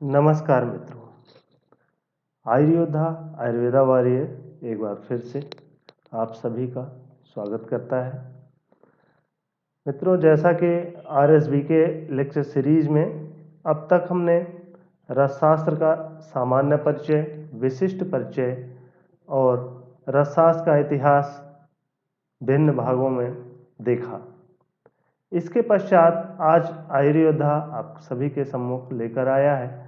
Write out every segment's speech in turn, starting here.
नमस्कार मित्रों। आयुर्योद्धा आयुर्वेदा वॉरियर एक बार फिर से आप सभी का स्वागत करता है। मित्रों, जैसा कि आरएसबी के लेक्चर सीरीज में अब तक हमने रसशास्त्र का सामान्य परिचय, विशिष्ट परिचय और रसशास्त्र का इतिहास भिन्न भागों में देखा। इसके पश्चात आज आयुर्योद्धा आप सभी के सम्मुख लेकर आया है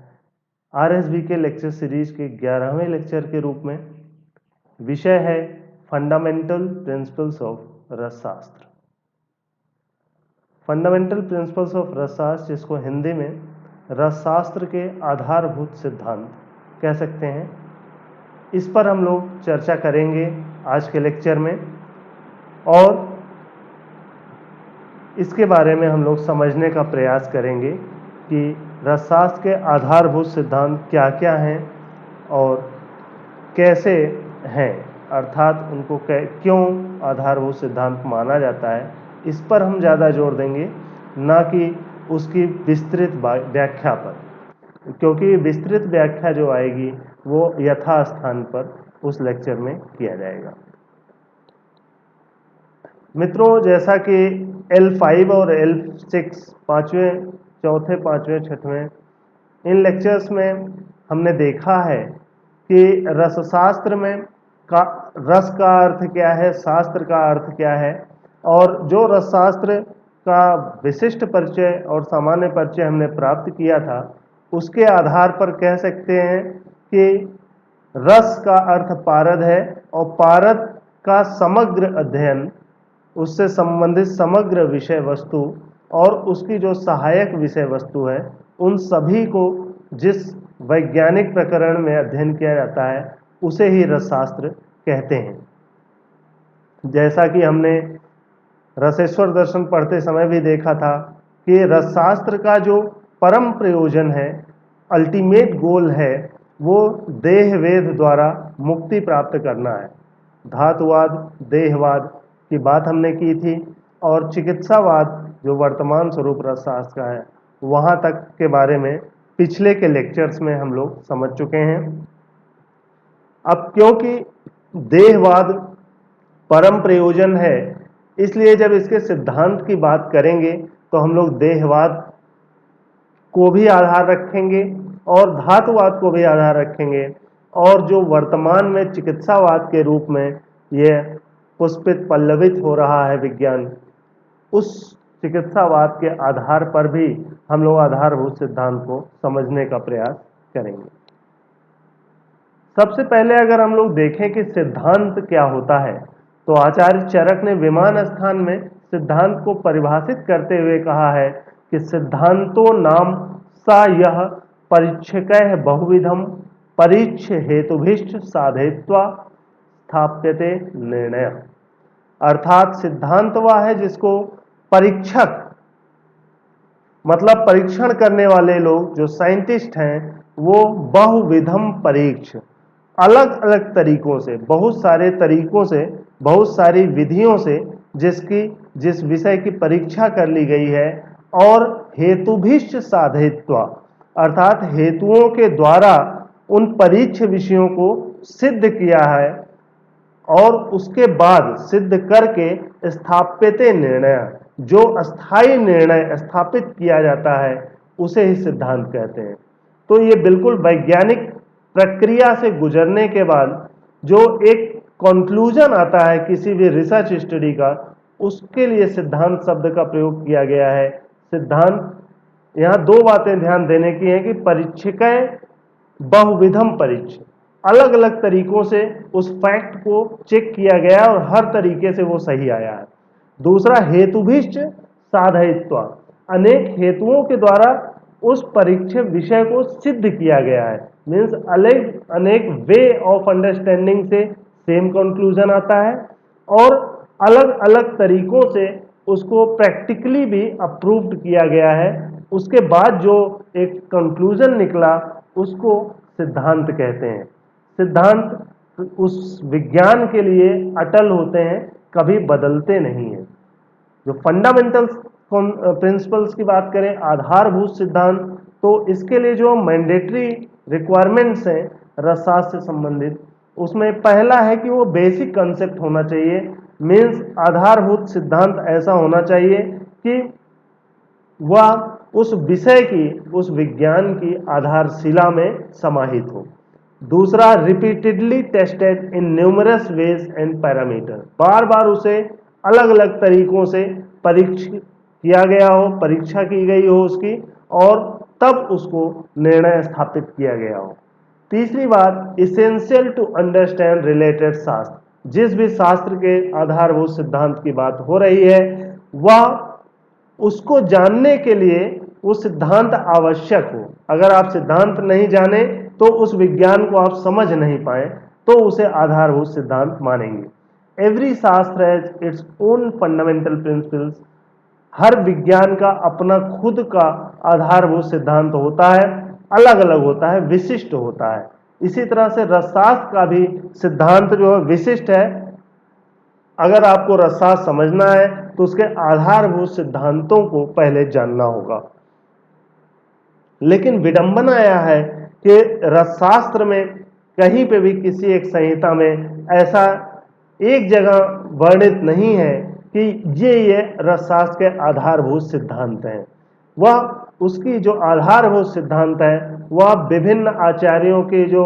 आरएसबी के लेक्चर सीरीज के 11वें लेक्चर के रूप में। विषय है fundamental principles of Rasashastra. Fundamental principles of Rasashastra, जिसको हिंदी में रसशास्त्र के आधारभूत सिद्धांत कह सकते हैं, इस पर हम लोग चर्चा करेंगे आज के लेक्चर में और इसके बारे में हम लोग समझने का प्रयास करेंगे कि रसशास्त्र के आधारभूत सिद्धांत क्या क्या हैं और कैसे हैं, अर्थात उनको क्यों आधारभूत सिद्धांत माना जाता है। इस पर हम ज़्यादा जोर देंगे, ना कि उसकी विस्तृत व्याख्या पर, क्योंकि विस्तृत व्याख्या जो आएगी वो यथास्थान पर उस लेक्चर में किया जाएगा। मित्रों, जैसा कि L5 और L6 पाँचवें, चौथे, पाँचवें, छठवें इन लेक्चर्स में हमने देखा है कि रसशास्त्र में रस का अर्थ क्या है, शास्त्र का अर्थ क्या है, और जो रसशास्त्र का विशिष्ट परिचय और सामान्य परिचय हमने प्राप्त किया था, उसके आधार पर कह सकते हैं कि रस का अर्थ पारद है और पारद का समग्र अध्ययन, उससे संबंधित समग्र विषय वस्तु और उसकी जो सहायक विषय वस्तु है, उन सभी को जिस वैज्ञानिक प्रकरण में अध्ययन किया जाता है उसे ही रसशास्त्र कहते हैं। जैसा कि हमने रसेश्वर दर्शन पढ़ते समय भी देखा था कि रसशास्त्र का जो परम प्रयोजन है, अल्टीमेट गोल है, वो देह वेद द्वारा मुक्ति प्राप्त करना है। धातुवाद, देहवाद की बात हमने की थी और चिकित्सावाद जो वर्तमान स्वरूप रसशास्त्र का है, वहाँ तक के बारे में पिछले के लेक्चर्स में हम लोग समझ चुके हैं। अब क्योंकि देहवाद परम प्रयोजन है, इसलिए जब इसके सिद्धांत की बात करेंगे तो हम लोग देहवाद को भी आधार रखेंगे और धातुवाद को भी आधार रखेंगे, और जो वर्तमान में चिकित्सावाद के रूप में यह पुष्पित पल्लवित हो रहा है विज्ञान, उस चिकित्सावाद के आधार पर भी हम लोग आधारभूत सिद्धांत को समझने का प्रयास करेंगे। सबसे पहले अगर हम लोग देखें कि सिद्धांत क्या होता है, तो आचार्य चरक ने विमान स्थान में सिद्धांत को परिभाषित करते हुए कहा है कि सिद्धांतो नाम सा यह परीक्षकैः बहुविधम परीक्ष हेतुभिष्ट साधयित्वा स्थाप्यते निर्णय। अर्थात सिद्धांत वह है जिसको परीक्षक, मतलब परीक्षण करने वाले लोग जो साइंटिस्ट हैं, वो बहुविधम परीक्ष, अलग अलग तरीकों से, बहुत सारे तरीकों से, बहुत सारी विधियों से जिस विषय की परीक्षा कर ली गई है, और हेतुभिष्ट साधयित्वा, अर्थात हेतुओं के द्वारा उन परीक्ष विषयों को सिद्ध किया है और उसके बाद सिद्ध करके स्थाप्यते निर्णय, जो अस्थाई निर्णय स्थापित किया जाता है उसे ही सिद्धांत कहते हैं। तो ये बिल्कुल वैज्ञानिक प्रक्रिया से गुजरने के बाद जो एक कंक्लूजन आता है किसी भी रिसर्च स्टडी का, उसके लिए सिद्धांत शब्द का प्रयोग किया गया है। सिद्धांत, यहाँ दो बातें ध्यान देने की है कि परीक्षकै बहुविधम परीक्ष, अलग अलग तरीकों से उस फैक्ट को चेक किया गया और हर तरीके से वो सही आया है। दूसरा, हेतुभिष्ट साधयित्वा, अनेक हेतुओं के द्वारा उस परीक्षण विषय को सिद्ध किया गया है। मीन्स अनेक वे ऑफ अंडरस्टैंडिंग से सेम कंक्लूजन आता है और अलग अलग तरीकों से उसको प्रैक्टिकली भी अप्रूव्ड किया गया है। उसके बाद जो एक कंक्लूजन निकला उसको सिद्धांत कहते हैं। सिद्धांत उस विज्ञान के लिए अटल होते हैं, कभी बदलते नहीं हैं। जो फंडामेंटल प्रिंसिपल्स की बात करें, आधारभूत सिद्धांत, तो इसके लिए जो मैंडेटरी रिक्वायरमेंट्स हैं रसशास्त्र से संबंधित, उसमें पहला है कि वो बेसिक कंसेप्ट होना चाहिए, मीन्स आधारभूत सिद्धांत ऐसा होना चाहिए कि वह उस विषय की, उस विज्ञान की आधारशिला में समाहित हो। दूसरा, repeatedly tested in numerous ways and parameter, बार बार उसे अलग अलग तरीकों से परीक्षित किया गया हो, परीक्षा की गई हो उसकी, और तब उसको निर्णय स्थापित किया गया हो। तीसरी बात, इसेंशियल टू अंडरस्टैंड रिलेटेड शास्त्र, जिस भी शास्त्र के आधारभूत सिद्धांत की बात हो रही है वह उसको जानने के लिए वो सिद्धांत आवश्यक हो। अगर आप सिद्धांत नहीं जाने तो उस विज्ञान को आप समझ नहीं पाए तो उसे आधारभूत सिद्धांत मानेंगे। Every shastra has its own fundamental principles, हर विज्ञान का अपना खुद का आधारभूत सिद्धांत होता है, अलग अलग होता है, विशिष्ट होता है। इसी तरह से रसशास्त्र का भी सिद्धांत जो है विशिष्ट है। अगर आपको रसशास्त्र समझना है तो उसके आधारभूत सिद्धांतों को पहले जानना होगा। लेकिन विडंबना यह है कि रसशास्त्र में कहीं पे भी किसी एक संहिता में ऐसा एक जगह वर्णित नहीं है कि ये रसशास्त्र के आधारभूत सिद्धांत हैं। वह उसकी जो आधारभूत सिद्धांत है वह विभिन्न आचार्यों के जो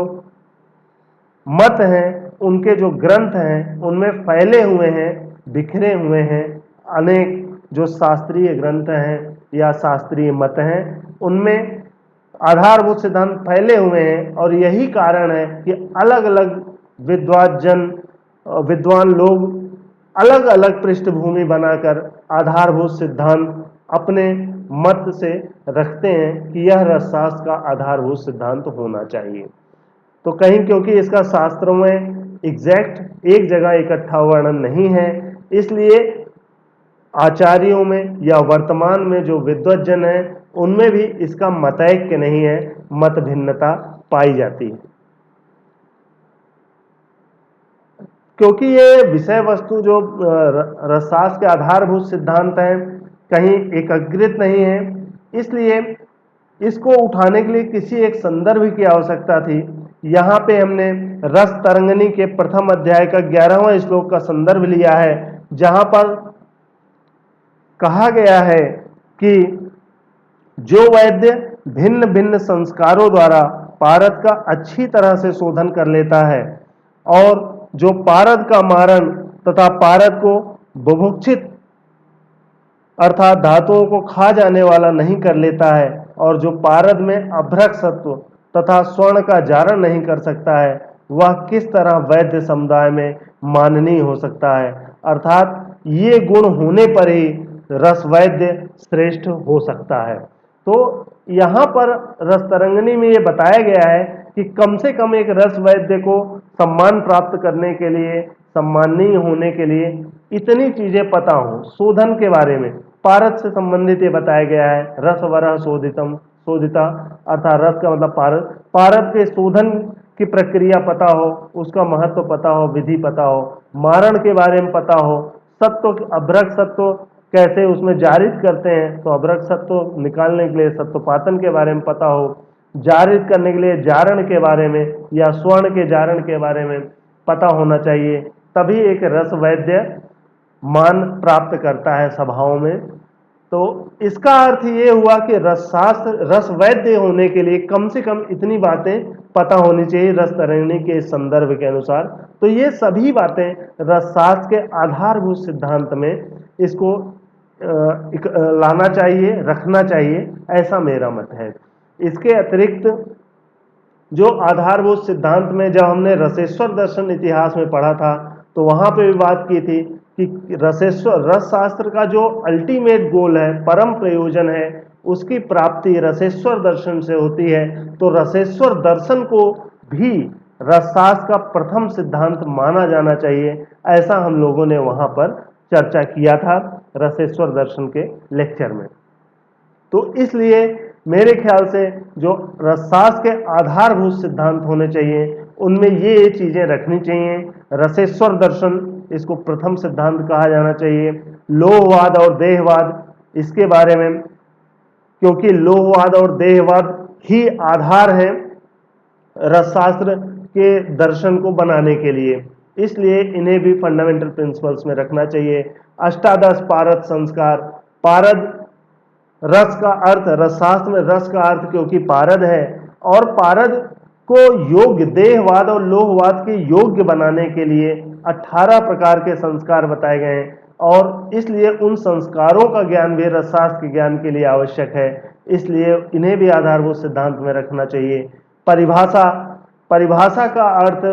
मत हैं, उनके जो ग्रंथ हैं उनमें फैले हुए हैं, बिखरे हुए हैं। अनेक जो शास्त्रीय ग्रंथ हैं या शास्त्रीय मत हैं उनमें आधारभूत सिद्धांत फैले हुए हैं, और यही कारण है कि अलग अलग विद्वान लोग अलग अलग पृष्ठभूमि बनाकर आधारभूत सिद्धांत अपने मत से रखते हैं कि यह रसशास्त्र का आधारभूत सिद्धांत होना चाहिए। तो कहीं क्योंकि इसका शास्त्रों में एग्जैक्ट एक जगह इकट्ठा वर्णन नहीं है, इसलिए आचार्यों में या वर्तमान में जो विद्वज्जन हैं उनमें भी इसका मतैक्य नहीं है, मत भिन्नता पाई जाती है। क्योंकि ये विषय वस्तु जो रसशास्त्र के आधारभूत सिद्धांत हैं कहीं एकीकृत नहीं है, इसलिए इसको उठाने के लिए किसी एक संदर्भ की आवश्यकता थी। यहाँ पे हमने रस तरंगिणी के प्रथम अध्याय का 11वां श्लोक का संदर्भ लिया है, जहां पर कहा गया है कि जो वैद्य भिन्न भिन्न संस्कारों द्वारा पारद का अच्छी तरह से शोधन कर लेता है और जो पारद का मारण तथा पारद को बुभुक्षित अर्थात धातुओं को खा जाने वाला नहीं कर लेता है, और जो पारद में अभ्रक सत्व तथा स्वर्ण का जारण नहीं कर सकता है, वह किस तरह वैद्य समुदाय में माननीय हो सकता है। अर्थात ये गुण होने पर ही रसवैद्य श्रेष्ठ हो सकता है। तो यहाँ पर रस तरंगिणी में ये बताया गया है कि कम से कम एक रस वैद्य को सम्मान प्राप्त करने के लिए, सम्माननीय होने के लिए इतनी चीजें पता हो। शोधन के बारे में पारद से संबंधित ये बताया गया है, रस वरह शोधितम, शोधिता अर्थात रस का मतलब पारद, पारद के शोधन की प्रक्रिया पता हो, उसका महत्व पता हो, विधि पता हो, मारण के बारे में पता हो, सत्व अभ्रक सत्व कैसे उसमें जारित करते हैं, तो अभ्रक सत्व निकालने के लिए सत्वपातन के बारे में पता हो, जारित करने के लिए जारण के बारे में या स्वर्ण के जारण के बारे में पता होना चाहिए, तभी एक रस वैद्य मान प्राप्त करता है सभाओं में। तो इसका अर्थ ये हुआ कि रसशास्त्र रस वैद्य होने के लिए कम से कम इतनी बातें पता होनी चाहिए रस तरंगिणी के संदर्भ के अनुसार। तो ये सभी बातें रसशास्त्र के आधारभूत सिद्धांत में इसको लाना चाहिए, रखना चाहिए, ऐसा मेरा मत है। इसके अतिरिक्त जो आधारभूत सिद्धांत में जब हमने रसेश्वर दर्शन इतिहास में पढ़ा था तो वहां पे भी बात की थी कि रस शास्त्र का जो अल्टीमेट गोल है, परम प्रयोजन है, उसकी प्राप्ति रसेश्वर दर्शन से होती है। तो रसेश्वर दर्शन को भी रसशास्त्र का प्रथम सिद्धांत माना जाना चाहिए, ऐसा हम लोगों ने वहां पर चर्चा किया था रसेश्वर दर्शन के लेक्चर में। तो इसलिए मेरे ख्याल से जो रसशास्त्र के आधारभूत सिद्धांत होने चाहिए उनमें ये चीजें रखनी चाहिए। रसेश्वर दर्शन, इसको प्रथम सिद्धांत कहा जाना चाहिए। लोहवाद और देहवाद, इसके बारे में क्योंकि लोहवाद और देहवाद ही आधार है रसशास्त्र के दर्शन को बनाने के लिए, इसलिए इन्हें भी फंडामेंटल प्रिंसिपल्स में रखना चाहिए। अष्टादश पारद संस्कार, पारद रस का अर्थ, रसशास्त्र में रस का अर्थ क्योंकि पारद है, और पारद को योग्य, देहवाद और लोहवाद के योग्य बनाने के लिए 18 प्रकार के संस्कार बताए गए हैं, और इसलिए उन संस्कारों का ज्ञान भी रसशास्त्र के ज्ञान के लिए आवश्यक है, इसलिए इन्हें भी आधारभूत सिद्धांत में रखना चाहिए। परिभाषा, परिभाषा का अर्थ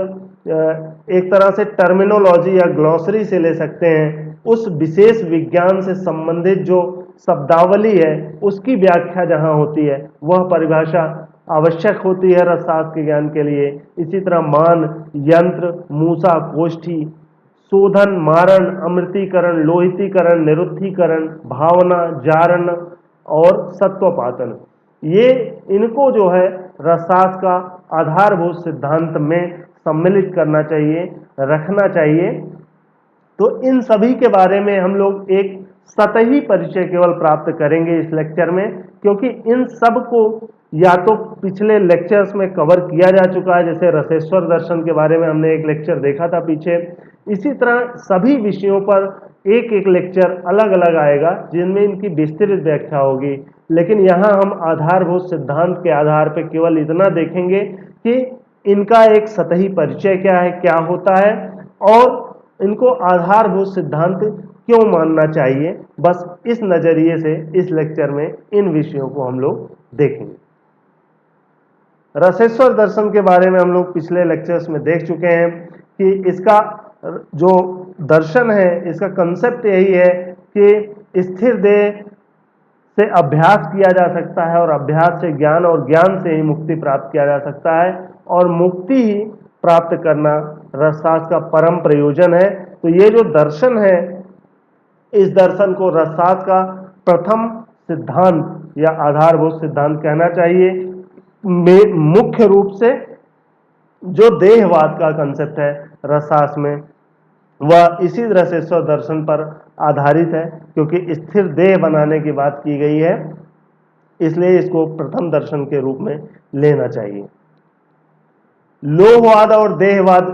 एक तरह से टर्मिनोलॉजी या ग्लॉसरी से ले सकते हैं, उस विशेष विज्ञान से संबंधित जो शब्दावली है उसकी व्याख्या जहां होती है वह परिभाषा आवश्यक होती है रसशास्त्र के ज्ञान के लिए। इसी तरह मान, यंत्र, मूसा, कोष्ठी, शोधन, मारण, अमृतीकरण, लोहितीकरण, निरुद्धीकरण, भावना, जारण और सत्वपातन, ये इनको जो है रसशास्त्र का आधारभूत सिद्धांत में सम्मिलित करना चाहिए, रखना चाहिए। तो इन सभी के बारे में हम लोग एक सतही परिचय केवल प्राप्त करेंगे इस लेक्चर में, क्योंकि इन सब को या तो पिछले लेक्चर्स में कवर किया जा चुका है, जैसे रसेश्वर दर्शन के बारे में हमने एक लेक्चर देखा था पीछे। इसी तरह सभी विषयों पर एक एक लेक्चर अलग अलग आएगा जिनमें इनकी विस्तृत व्याख्या होगी, लेकिन यहाँ हम आधारभूत सिद्धांत के आधार पर केवल इतना देखेंगे कि इनका एक सतही परिचय क्या है, क्या होता है, और इनको आधारभूत सिद्धांत क्यों मानना चाहिए। बस इस नजरिए से इस लेक्चर में इन विषयों को हम लोग देखेंगे। रसेश्वर दर्शन के बारे में हम लोग पिछले लेक्चर्स में देख चुके हैं कि इसका जो दर्शन है, इसका कंसेप्ट यही है कि स्थिर देह से अभ्यास किया जा सकता है, और अभ्यास से ज्ञान, और ज्ञान से ही मुक्ति प्राप्त किया जा सकता है, और मुक्ति ही प्राप्त करना रसशास्त्र का परम प्रयोजन है। तो ये जो दर्शन है, इस दर्शन को रसशास्त्र का प्रथम सिद्धांत या आधारभूत सिद्धांत कहना चाहिए। मुख्य रूप से जो देहवाद का कंसेप्ट है रसशास्त्र में, वह इसी रसेश्वर दर्शन पर आधारित है, क्योंकि स्थिर देह बनाने की बात की गई है, इसलिए इसको प्रथम दर्शन के रूप में लेना चाहिए। लोहवाद और देहवाद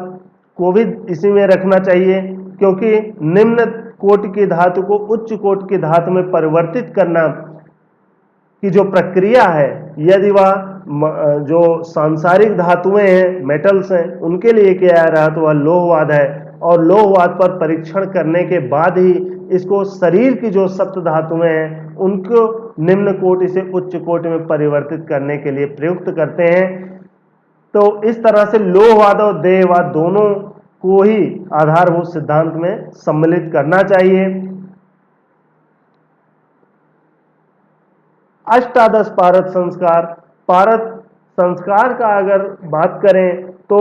को भी इसी में रखना चाहिए, क्योंकि निम्न कोटि की धातु को उच्च कोटि की धातु में परिवर्तित करना की जो प्रक्रिया है, यदि वह जो सांसारिक धातुएं हैं, मेटल्स हैं, उनके लिए किया जा रहा तो वह लोहवाद है, और लोहवाद पर परीक्षण करने के बाद ही इसको शरीर की जो सप्त धातुएं हैं उनको निम्न कोटि से उच्च कोटि में परिवर्तित करने के लिए प्रयुक्त करते हैं। तो इस तरह से लोहवाद और देहवाद दोनों को ही आधारभूत सिद्धांत में सम्मिलित करना चाहिए। अष्टादश पारद संस्कार, पारद संस्कार का अगर बात करें तो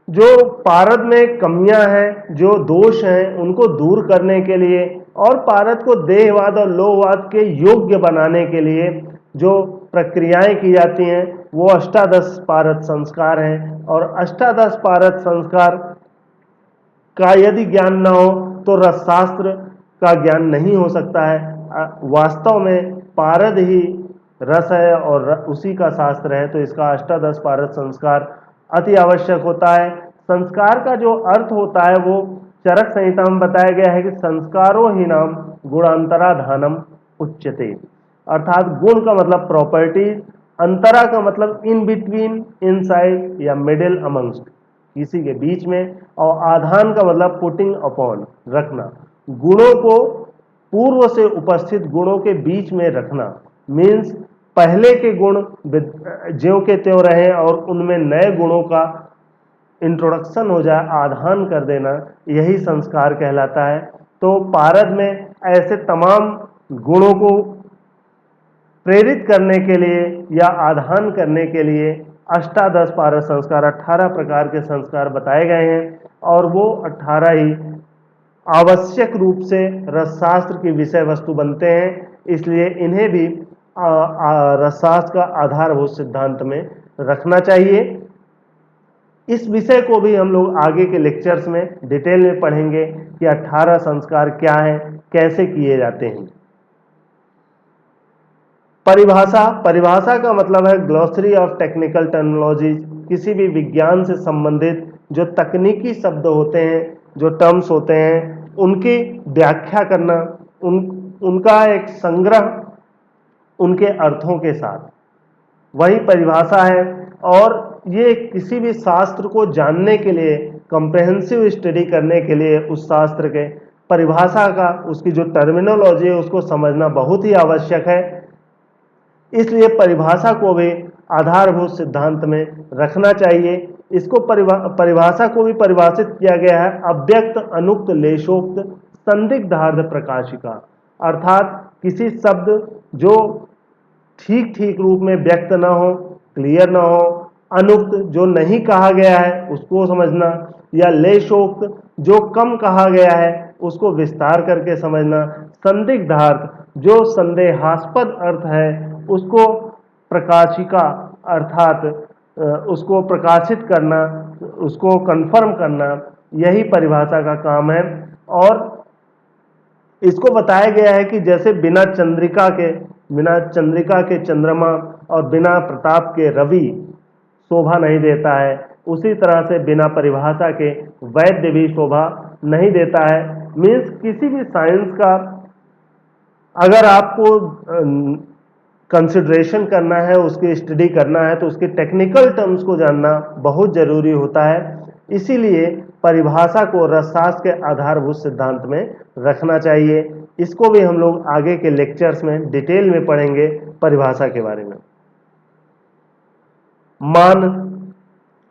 जो पारद में कमियां हैं, जो दोष हैं, उनको दूर करने के लिए और पारद को देहवाद और लोहवाद के योग्य बनाने के लिए जो प्रक्रियाएं की जाती हैं वो अष्टादश पारद संस्कार हैं। और अष्टादश पारद संस्कार का यदि ज्ञान न हो तो रसशास्त्र का ज्ञान नहीं हो सकता है। वास्तव में पारद ही रस है और उसी का शास्त्र है, तो इसका अष्टादश पारद संस्कार अति आवश्यक होता है। संस्कार का जो अर्थ होता है वो चरक संहिता में बताया गया है कि संस्कारो ही नाम गुणांतराधानम उच्यते, अर्थात गुण का मतलब प्रॉपर्टीज, अंतरा का मतलब इन बिटवीन, इनसाइड या मिडिल अमंगस्ट, किसी के बीच में, और आधान का मतलब पुटिंग अपॉन, रखना, गुणों को पूर्व से उपस्थित गुणों के बीच में रखना, मीन्स पहले के गुण ज्यों के त्यों रहे और उनमें नए गुणों का इंट्रोडक्शन हो जाए, आधान कर देना, यही संस्कार कहलाता है। तो पारद में ऐसे तमाम गुणों को प्रेरित करने के लिए या आधान करने के लिए अष्टादश पारद संस्कार, 18 प्रकार के संस्कार बताए गए हैं, और वो 18 ही आवश्यक रूप से रसशास्त्र की विषय वस्तु बनते हैं, इसलिए इन्हें भी रसशास्त्र का आधारभूत सिद्धांत में रखना चाहिए। इस विषय को भी हम लोग आगे के लेक्चर्स में डिटेल में पढ़ेंगे कि 18 संस्कार क्या हैं, कैसे किए जाते हैं। परिभाषा, परिभाषा का मतलब है ग्लॉसरी ऑफ टेक्निकल टर्मिनोलॉजी, किसी भी विज्ञान से संबंधित जो तकनीकी शब्द होते हैं, जो टर्म्स होते हैं, उनकी व्याख्या करना, उनका एक संग्रह उनके अर्थों के साथ, वही परिभाषा है। और ये किसी भी शास्त्र को जानने के लिए, कॉम्प्रहेंसिव स्टडी करने के लिए उस शास्त्र के परिभाषा का, उसकी जो टर्मिनोलॉजी है उसको समझना बहुत ही आवश्यक है। इसलिए परिभाषा को भी आधारभूत सिद्धांत में रखना चाहिए। इसको परिभाषा को भी परिभाषित किया गया है अव्यक्त, अनुक्त, लेशोक्त, संदिग्धार्थ प्रकाशिका, अर्थात किसी शब्द जो ठीक ठीक रूप में व्यक्त ना हो, क्लियर ना हो, अनुक्त जो नहीं कहा गया है उसको समझना, या लेशोक्त जो कम कहा गया है उसको विस्तार करके समझना, संदिग्धार्थ जो संदेहास्पद अर्थ है उसको प्रकाशिका अर्थात उसको प्रकाशित करना, उसको कंफर्म करना, यही परिभाषा का काम है। और इसको बताया गया है कि जैसे बिना चंद्रिका के चंद्रमा और बिना प्रताप के रवि शोभा नहीं देता है, उसी तरह से बिना परिभाषा के वैद्य भी शोभा नहीं देता है। मीन्स किसी भी साइंस का अगर आपको कंसिडरेशन करना है, उसकी स्टडी करना है, तो उसके टेक्निकल टर्म्स को जानना बहुत जरूरी होता है। इसीलिए परिभाषा को रसशास्त्र के आधारभूत सिद्धांत में रखना चाहिए। इसको भी हम लोग आगे के लेक्चर्स में डिटेल में पढ़ेंगे परिभाषा के बारे में। मान,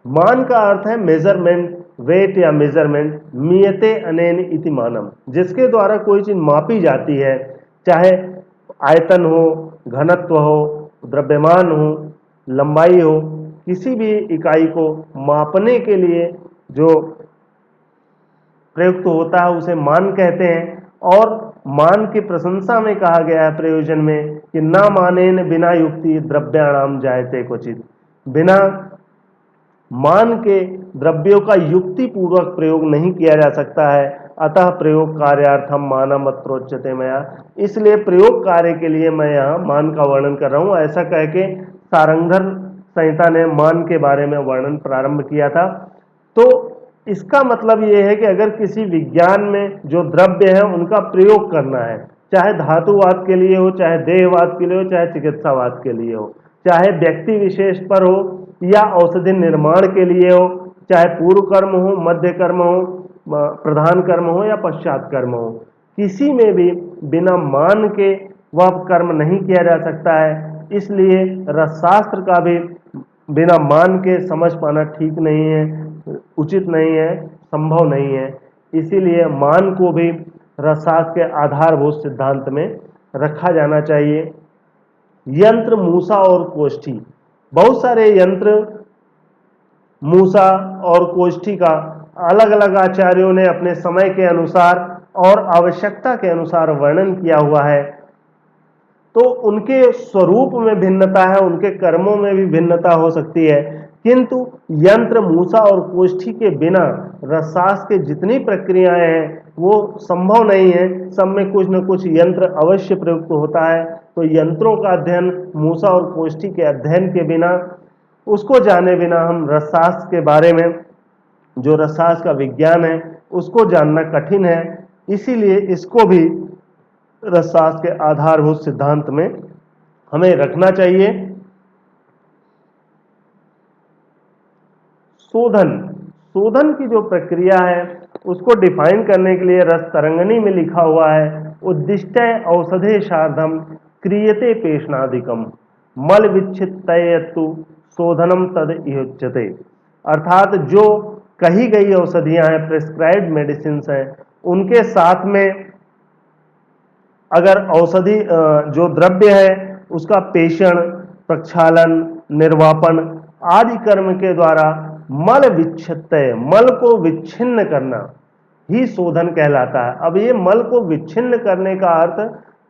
मान का अर्थ है मेजरमेंट, वेट या मेजरमेंट, मियते अनेन इति मानम, जिसके द्वारा कोई चीज मापी जाती है, चाहे आयतन हो, घनत्व हो, द्रव्यमान हो, लंबाई हो, किसी भी इकाई को मापने के लिए जो प्रयुक्त होता है उसे मान कहते हैं। और मान की प्रशंसा में कहा गया है प्रयोजन में कि ना मानेन बिना युक्ति द्रव्याणाम जायते क्वचित, बिना मान के द्रव्यों का युक्ति पूर्वक प्रयोग नहीं किया जा सकता है। अतः प्रयोग कार्यार्थम मानम अत्रोच्यते मया, इसलिए प्रयोग कार्य के लिए मैं यहाँ मान का वर्णन कर रहा हूँ, ऐसा कह के सारंगधर संहिता ने मान के बारे में वर्णन प्रारंभ किया था। तो इसका मतलब यह है कि अगर किसी विज्ञान में जो द्रव्य है उनका प्रयोग करना है, चाहे धातुवाद के लिए हो, चाहे देहवाद के लिए हो, चाहे चिकित्सावाद के लिए हो, चाहे व्यक्ति विशेष पर हो या औषधि निर्माण के लिए हो, चाहे पूर्व कर्म हो, मध्य कर्म हो, प्रधान कर्म हो या पश्चात कर्म हो, किसी में भी बिना मान के वह कर्म नहीं किया जा सकता है। इसलिए रसशास्त्र का भी बिना मान के समझ पाना ठीक नहीं है, उचित नहीं है, संभव नहीं है। इसीलिए मान को भी रसशास्त्र के आधारभूत सिद्धांत में रखा जाना चाहिए। यंत्र, मूसा और कोष्ठी, बहुत सारे यंत्र, मूसा और कोष्ठी का अलग अलग आचार्यों ने अपने समय के अनुसार और आवश्यकता के अनुसार वर्णन किया हुआ है। तो उनके स्वरूप में भिन्नता है, उनके कर्मों में भी भिन्नता हो सकती है, किंतु यंत्र, मूसा और कोष्ठी के बिना रसशास्त्र के जितनी प्रक्रियाएं हैं वो संभव नहीं है। सब में कुछ न कुछ यंत्र अवश्य प्रयुक्त होता है। तो यंत्रों का अध्ययन, मूसा और कोष्ठी के अध्ययन के बिना, उसको जाने बिना हम रसशास्त्र के बारे में, जो रसशास्त्र का विज्ञान है, उसको जानना कठिन है। इसीलिए इसको भी रसशास्त्र के आधारभूत सिद्धांत में हमें रखना चाहिए। शोधन, शोधन की जो प्रक्रिया है उसको डिफाइन करने के लिए रस तरंगनी में लिखा हुआ है, उद्दिष्टे औषधे शार्धम क्रियते पेषणादिकम मल विच्छित्तयतु शोधनम तद इहोच्यते, अर्थात जो कही गई औषधियां हैं, प्रिस्क्राइब्ड मेडिसिन हैं, उनके साथ में अगर औषधि जो द्रव्य है उसका पेषण, प्रक्षालन, निर्वापन आदि कर्म के द्वारा मल विच्छित्तय, मल को विच्छिन्न करना ही शोधन कहलाता है। अब ये मल को विच्छिन्न करने का अर्थ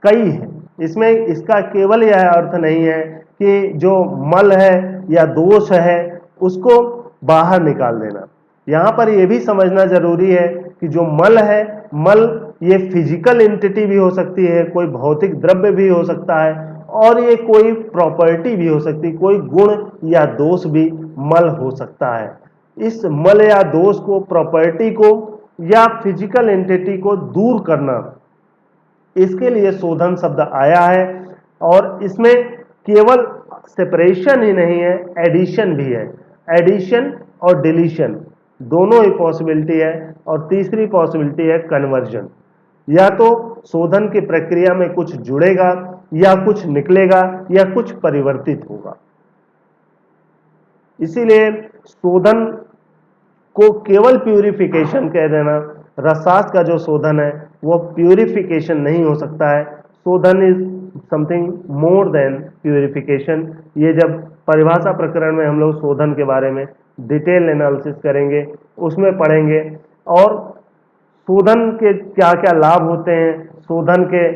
कई है, इसमें इसका केवल यह अर्थ नहीं है कि जो मल है या दोष है उसको बाहर निकाल देना। यहाँ पर यह भी समझना जरूरी है कि जो मल है, मल ये फिजिकल एंटिटी भी हो सकती है, कोई भौतिक द्रव्य भी हो सकता है, और ये कोई प्रॉपर्टी भी हो सकती, कोई गुण या दोष भी मल हो सकता है। इस मल या दोष को, प्रॉपर्टी को या फिजिकल एंटिटी को दूर करना, इसके लिए शोधन शब्द आया है। और इसमें केवल सेपरेशन ही नहीं है, एडिशन भी है। एडिशन और डिलीशन दोनों ही पॉसिबिलिटी है। और तीसरी पॉसिबिलिटी है कन्वर्जन, या तो शोधन की प्रक्रिया में कुछ जुड़ेगा या कुछ निकलेगा या कुछ परिवर्तित होगा। इसीलिए शोधन को केवल प्यूरिफिकेशन कह देना, रसशास्त्र का जो शोधन है वो प्यूरिफिकेशन नहीं हो सकता है। शोधन is something more than purification. ये जब परिभाषा प्रकरण में हम लोग शोधन के बारे में डिटेल एनालिसिस करेंगे, उसमें पढ़ेंगे। और शोधन के क्या क्या लाभ होते हैं, शोधन के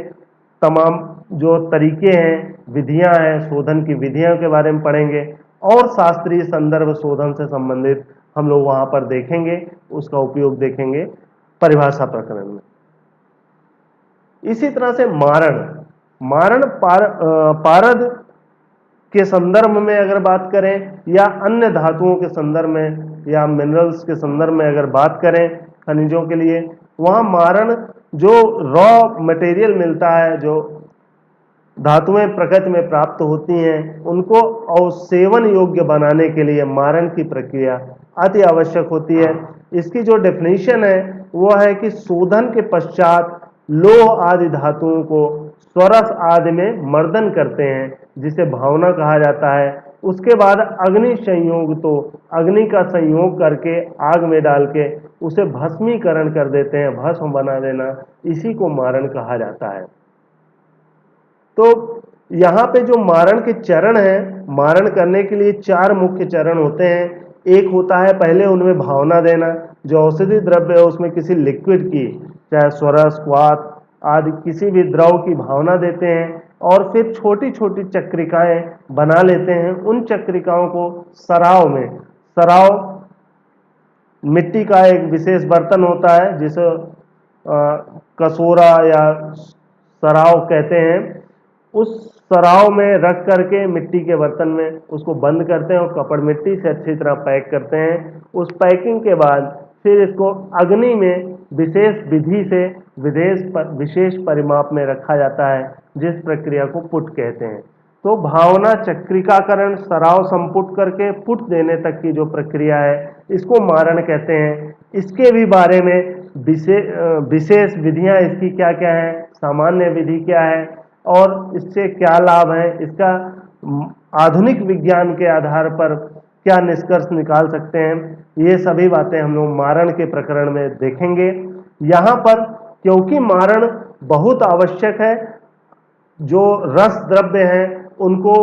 तमाम जो तरीके हैं, विधियां हैं, शोधन की विधियों के बारे में पढ़ेंगे। और शास्त्रीय संदर्भ शोधन से संबंधित हम लोग वहां पर देखेंगे, उसका उपयोग देखेंगे परिभाषा प्रकरण में। इसी तरह से मारण पारद के संदर्भ में अगर बात करें, या अन्य धातुओं के संदर्भ में, या मिनरल्स के संदर्भ में अगर बात करें, खनिजों के लिए, वहां मारण जो रॉ मटेरियल मिलता है, जो धातुएं प्रकृति में प्राप्त होती हैं, उनको अवसेवन योग्य बनाने के लिए मारण की प्रक्रिया अति आवश्यक होती है। इसकी जो डेफिनेशन है वो है कि शोधन के पश्चात लोह आदि धातुओं को स्वरस आदि में मर्दन करते हैं, जिसे भावना कहा जाता है। उसके बाद अग्नि संयोग, तो अग्नि का संयोग करके आग में डाल के उसे भस्मीकरण कर देते हैं, भस्म बना देना, इसी को मारण कहा जाता है। तो यहाँ पे जो मारण के चरण हैं, मारण करने के लिए 4 मुख्य चरण होते हैं। एक होता है पहले उनमें भावना देना, जो औषधि द्रव्य है उसमें किसी लिक्विड की, चाहे स्वरस, क्वाथ आदि किसी भी द्रव की भावना देते हैं। और फिर छोटी छोटी चक्रिकाएं बना लेते हैं। उन चक्रिकाओं को सराव में, सराव मिट्टी का एक विशेष बर्तन होता है जिसे कसोरा या सराव कहते हैं। उस सराव में रख करके मिट्टी के बर्तन में उसको बंद करते हैं और कपड़ मिट्टी से अच्छी तरह पैक करते हैं। उस पैकिंग के बाद फिर इसको अग्नि में विशेष विधि से विशेष परिमाप में रखा जाता है, जिस प्रक्रिया को पुट कहते हैं। तो भावना, चक्रिकाकरण, सराव संपुट करके पुट देने तक की जो प्रक्रिया है, इसको मारण कहते हैं। इसके भी बारे में विशेष विधियां इसकी क्या क्या है, सामान्य विधि क्या है और इससे क्या लाभ है, इसका आधुनिक विज्ञान के आधार पर क्या निष्कर्ष निकाल सकते हैं, ये सभी बातें हम लोग मारण के प्रकरण में देखेंगे। यहाँ पर क्योंकि मारण बहुत आवश्यक है, जो रस द्रव्य हैं उनको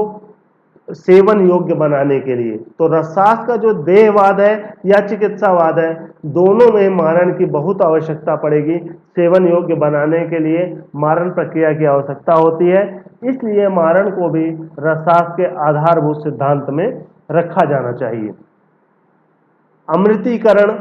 सेवन योग्य बनाने के लिए, तो रसशास्त्र का जो देहवाद है या चिकित्सावाद है, दोनों में मारण की बहुत आवश्यकता पड़ेगी। सेवन योग्य बनाने के लिए मारण प्रक्रिया की आवश्यकता होती है। इसलिए मारण को भी रसशास्त्र के आधारभूत सिद्धांत में रखा जाना चाहिए। अमृतीकरण,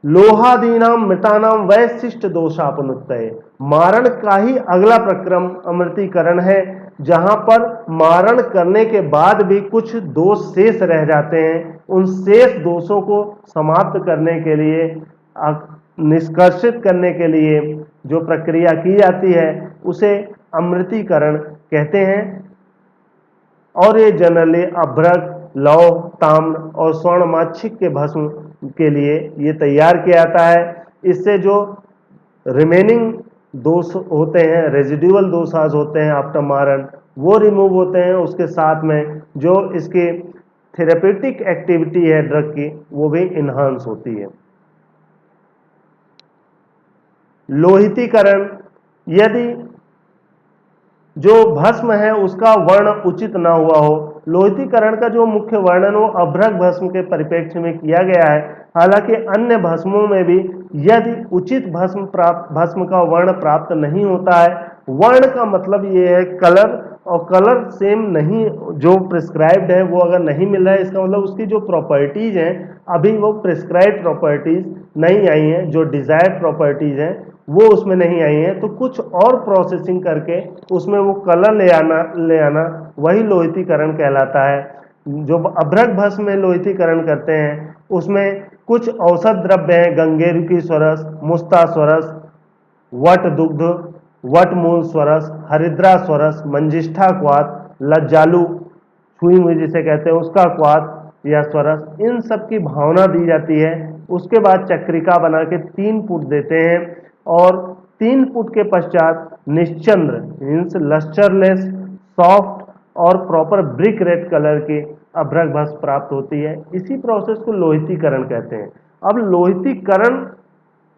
लोहादीनाम मृतानाम वैशिष्ट दोषापनुत्तये, मारण का ही अगला प्रक्रम अमृतीकरण है, जहां पर मारण करने के बाद भी कुछ दोष शेष रह जाते हैं। उन शेष दोषों को समाप्त करने के लिए, निष्कर्षित करने के लिए जो प्रक्रिया की जाती है उसे अमृतीकरण कहते हैं। और ये जनरली अभ्रक, लौह, ताम्र और स्वर्ण माच्छिक के भस्म के लिए ये तैयार किया जाता है। इससे जो रिमेनिंग दोष होते हैं, रेजिडुअल दोषाज होते हैं आफ्टर मारण, वो रिमूव होते हैं। उसके साथ में जो इसकी थेरेपेटिक एक्टिविटी है ड्रग की, वो भी इन्हांस होती है। लोहितीकरण, यदि जो भस्म है उसका वर्ण उचित ना हुआ हो, लोहितीकरण का जो मुख्य वर्णन वो अभ्रक भस्म के परिप्रेक्ष्य में किया गया है। हालांकि अन्य भस्मों में भी यदि उचित भस्म का वर्ण प्राप्त नहीं होता है, वर्ण का मतलब ये है कलर, और कलर सेम नहीं, जो प्रिस्क्राइब्ड है वो अगर नहीं मिल रहा है, इसका मतलब उसकी जो प्रॉपर्टीज हैं अभी वो प्रिस्क्राइब्ड प्रॉपर्टीज नहीं आई हैं, जो डिजायर्ड प्रॉपर्टीज हैं वो उसमें नहीं आई हैं, तो कुछ और प्रोसेसिंग करके उसमें वो कलर ले आना वही लोहितीकरण कहलाता है। जो अभ्रक भस्म में लोहितीकरण करते हैं उसमें कुछ औसत द्रव्य हैं, गंगेरु की स्वरस, मुस्ता स्वरस, वट दुग्ध, वट मूल स्वरस, हरिद्रा स्वरस, मंजिष्ठा क्वाथ, लज्जालु छुई हुई जिसे कहते हैं उसका क्वाथ या स्वरस, इन सब की भावना दी जाती है। उसके बाद चक्रिका बना के 3 पुट देते हैं और 3 पुट के पश्चात निश्चंद्र मीन्स लस्टरलेस, सॉफ्ट और प्रॉपर ब्रिक रेड कलर की अभ्रक भस्म प्राप्त होती है। इसी प्रोसेस को लोहितीकरण कहते हैं। अब लोहितीकरण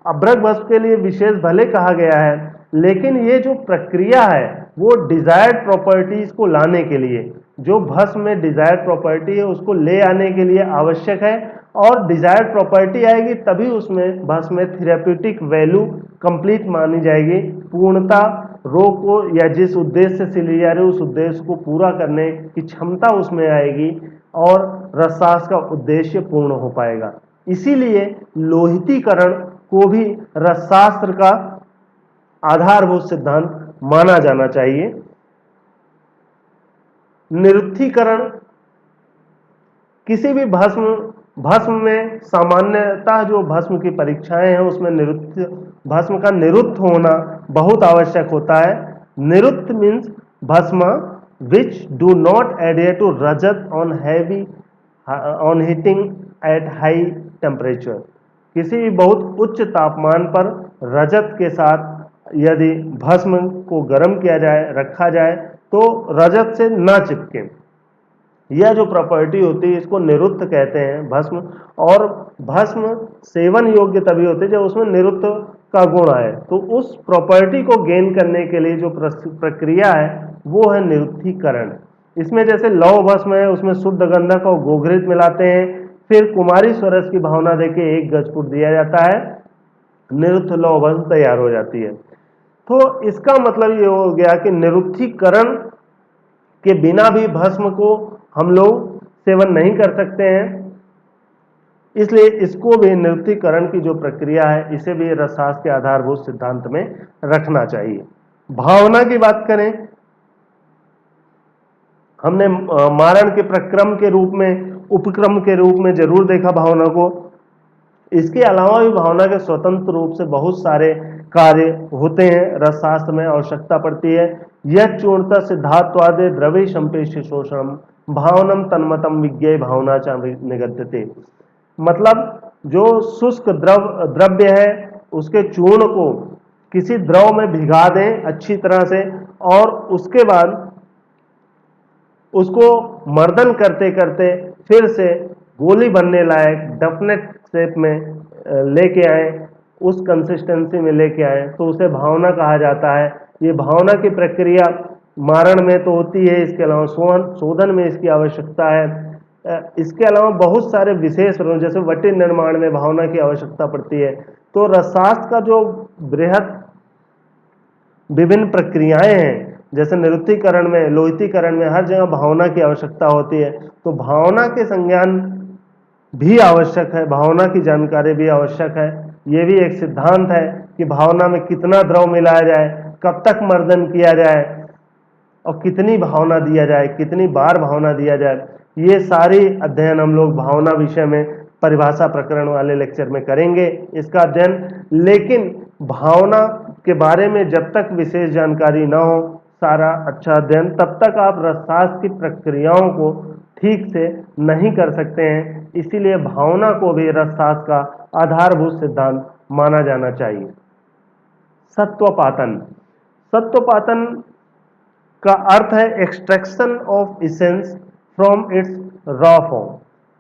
अभ्रक भस्म के लिए विशेष भले कहा गया है, लेकिन ये जो प्रक्रिया है वो डिजायर्ड प्रॉपर्टीज को लाने के लिए, जो भस्म में डिजायर्ड प्रॉपर्टी है उसको ले आने के लिए आवश्यक है। और डिजायर्ड प्रॉपर्टी आएगी तभी उसमें भस्म में थेरेप्यूटिक वैल्यू कंप्लीट मानी जाएगी, पूर्णता रोग को या जिस उद्देश्य से ली जा रही है उस उद्देश्य को पूरा करने की क्षमता उसमें आएगी और रसशास्त्र का उद्देश्य पूर्ण हो पाएगा। इसीलिए लोहितीकरण को भी रसशास्त्र का आधारभूत सिद्धांत माना जाना चाहिए। निरुत्थीकरण किसी भी भस्म में सामान्यतः जो भस्म की परीक्षाएं हैं उसमें भस्म का निरुत्थ होना बहुत आवश्यक होता है। निरुत्थ मीन्स भस्म which do not adhere to रजत on heating at high temperature. किसी भी बहुत उच्च तापमान पर रजत के साथ यदि भस्म को गर्म किया जाए, रखा जाए तो रजत से ना चिपके, यह जो प्रॉपर्टी होती है इसको निरुत्त कहते हैं भस्म। और भस्म सेवन योग्य तभी होते हैं जब उसमें निरुत्त का गुण आए। तो उस प्रॉपर्टी को गेन करने के लिए जो प्रक्रिया है वो है निरुत्थीकरण। इसमें जैसे लौह भस्म है उसमें शुद्ध गंधक और गोघृत मिलाते हैं, फिर कुमारी स्वरस की भावना देके 1 गजपुट दिया जाता है, निरुत्थ लौह भस्म तैयार हो जाती है। तो इसका मतलब ये हो गया कि निरुत्थीकरण के बिना भी भस्म को हम लोग सेवन नहीं कर सकते हैं, इसलिए इसको भी निरुत्थीकरण की जो प्रक्रिया है इसे भी रसशास्त्र के आधारभूत सिद्धांत में रखना चाहिए। भावना की बात करें, हमने मारण के प्रक्रम के रूप में, उपक्रम के रूप में जरूर देखा भावना को। इसके अलावा भी भावना के स्वतंत्र रूप से बहुत सारे कार्य होते हैं, रसशास्त्र में आवश्यकता पड़ती है। यह चूर्णतः सिद्धात्वादे द्रव्य संपेश शोषणम भावनम तन्मतम विज्ञेय भावना च निगद्यते। मतलब जो शुष्क द्रव्य है उसके चूर्ण को किसी द्रव में भिगा दें अच्छी तरह से और उसके बाद उसको मर्दन करते करते फिर से गोली बनने लायक डेफिनेट शेप में लेके आए, उस कंसिस्टेंसी में लेके आए तो उसे भावना कहा जाता है। ये भावना की प्रक्रिया मारण में तो होती है, इसके अलावा शोधन में इसकी आवश्यकता है। इसके अलावा बहुत सारे विशेष जैसे वटी निर्माण में भावना की आवश्यकता पड़ती है। तो रसशास्त्र का जो बृहद विभिन्न प्रक्रियाएं हैं, जैसे निरुत्थीकरण में, लोहितीकरण में हर जगह भावना की आवश्यकता होती है, तो भावना के संज्ञान भी आवश्यक है, भावना की जानकारी भी आवश्यक है। यह भी एक सिद्धांत है कि भावना में कितना द्रव मिलाया जाए, कब तक मर्दन किया जाए और कितनी भावना दिया जाए, कितनी बार भावना दिया जाए। ये सारी अध्ययन हम लोग भावना विषय में परिभाषा प्रकरण वाले लेक्चर में करेंगे इसका अध्ययन। लेकिन भावना के बारे में जब तक विशेष जानकारी ना हो, सारा अच्छा अध्ययन, तब तक आप रसशास्त्र की प्रक्रियाओं को ठीक से नहीं कर सकते हैं। इसीलिए भावना को भी रसशास्त्र का आधारभूत सिद्धांत माना जाना चाहिए। सत्वपातन, सत्वपातन का अर्थ है extraction of essence from its raw form.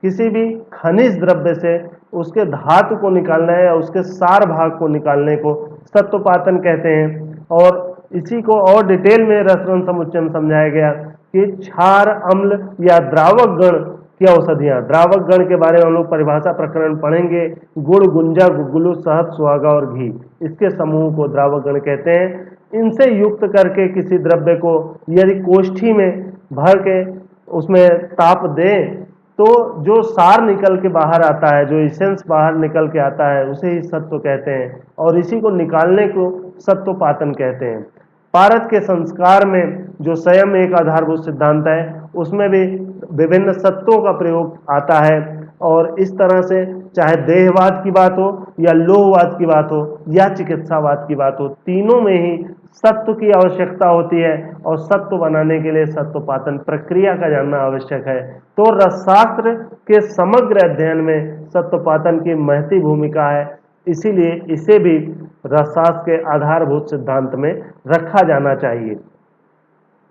किसी भी खनिज द्रव्य से उसके धातु को निकालना है या उसके सार भाग को निकालने को सत्वपातन कहते हैं। और इसी को और डिटेल में रसरन समुच्चय में समझाया गया कि क्षार, अम्ल या द्रावक गण की औषधियां, द्रावक गण के बारे में हम लोग परिभाषा प्रकरण पढ़ेंगे। गुड़, गुंजा, गुग्गुलू, शहद, सुहागा और घी, इसके समूह को द्रावक गण कहते हैं। इनसे युक्त करके किसी द्रव्य को यदि कोष्ठी में भर के उसमें ताप दें तो जो सार निकल के बाहर आता है, जो इसेंस बाहर निकल के आता है, उसे ही सत्व कहते हैं और इसी को निकालने को सत्वपातन कहते हैं। पारद के संस्कार में जो संयम एक आधारभूत सिद्धांत है, उसमें भी विभिन्न सत्वों का प्रयोग आता है और इस तरह से चाहे देहवाद की बात हो या लोहवाद की बात हो या चिकित्सावाद की बात हो, तीनों में ही सत्व की आवश्यकता होती है और सत्व बनाने के लिए सत्वपातन प्रक्रिया का जानना आवश्यक है। तो रसशास्त्र के समग्र अध्ययन में सत्वपातन की महती भूमिका है, इसीलिए इसे भी रसशास्त्र के आधारभूत सिद्धांत में रखा जाना चाहिए।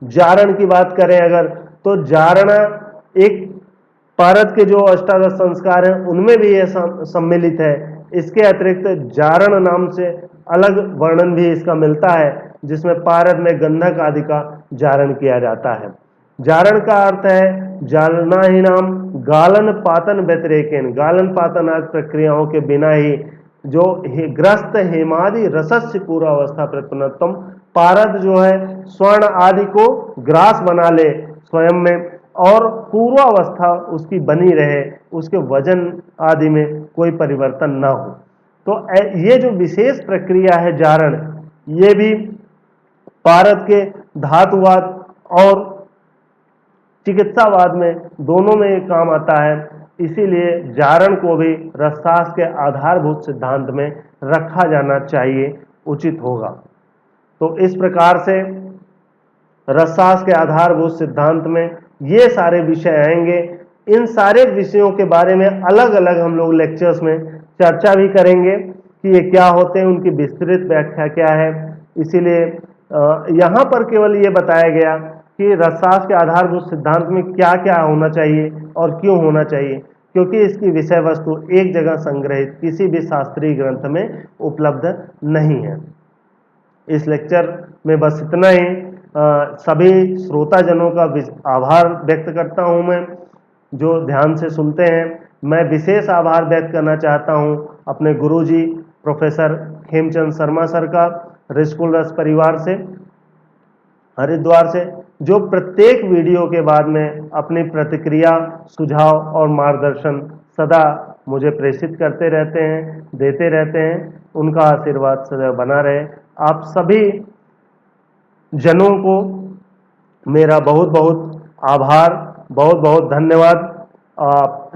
जारण की बात करें अगर, तो जारणा एक पारद के जो अष्टादश संस्कार हैं उनमें भी यह सम्मिलित है। इसके अतिरिक्त जारण नाम से अलग वर्णन भी इसका मिलता है, जिसमें पारद में गंधक आदि का जारण किया जाता है। जारण का अर्थ है जालना ही नाम गालन पातन व्यतिरेकेन, गालन पातन आदि प्रक्रियाओं के बिना ही जो ग्रस्त हेमादि रसस्य पूरा अवस्था प्रतिपन्नतम, पारद जो है स्वर्ण आदि को ग्रास बना ले स्वयं में और पूर्वावस्था उसकी बनी रहे, उसके वजन आदि में कोई परिवर्तन ना हो। तो ये जो विशेष प्रक्रिया है जारण, ये भी पारद के धातुवाद और चिकित्सावाद में दोनों में काम आता है, इसीलिए जारण को भी रसशास्त्र के आधारभूत सिद्धांत में रखा जाना चाहिए, उचित होगा। तो इस प्रकार से रसशास्त्र के आधारभूत सिद्धांत में ये सारे विषय आएंगे। इन सारे विषयों के बारे में अलग अलग हम लोग लेक्चर्स में चर्चा भी करेंगे कि ये क्या होते हैं, उनकी विस्तृत व्याख्या क्या है। इसीलिए यहाँ पर केवल ये बताया गया कि रसशास्त्र के आधारभूत सिद्धांत में क्या क्या होना चाहिए और क्यों होना चाहिए, क्योंकि इसकी विषय वस्तु एक जगह संग्रहित किसी भी शास्त्रीय ग्रंथ में उपलब्ध नहीं है। इस लेक्चर में बस इतना ही। सभी श्रोताजनों का आभार व्यक्त करता हूं मैं, जो ध्यान से सुनते हैं। मैं विशेष आभार व्यक्त करना चाहता हूं अपने गुरुजी प्रोफेसर खेमचंद शर्मा सर का, ऋषिकुल रस परिवार से, हरिद्वार से, जो प्रत्येक वीडियो के बाद में अपनी प्रतिक्रिया, सुझाव और मार्गदर्शन सदा मुझे प्रेषित करते रहते हैं, देते रहते हैं। उनका आशीर्वाद सदैव बना रहे। आप सभी जनों को मेरा बहुत बहुत आभार, बहुत बहुत धन्यवाद।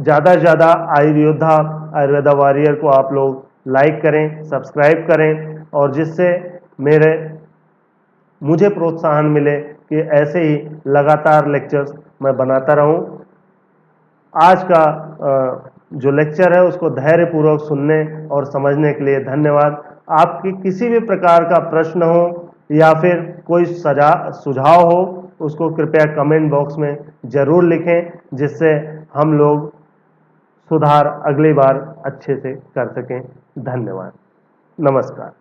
ज़्यादा से ज़्यादा आयुर्योद्धा आयुर्वेदा वॉरियर को आप लोग लाइक करें, सब्सक्राइब करें और जिससे मुझे प्रोत्साहन मिले कि ऐसे ही लगातार लेक्चर्स मैं बनाता रहूं। आज का जो लेक्चर है उसको धैर्यपूर्वक सुनने और समझने के लिए धन्यवाद। आपकी किसी भी प्रकार का प्रश्न हो या फिर कोई सुझाव हो, उसको कृपया कमेंट बॉक्स में जरूर लिखें, जिससे हम लोग सुधार अगली बार अच्छे से कर सकें। धन्यवाद, नमस्कार।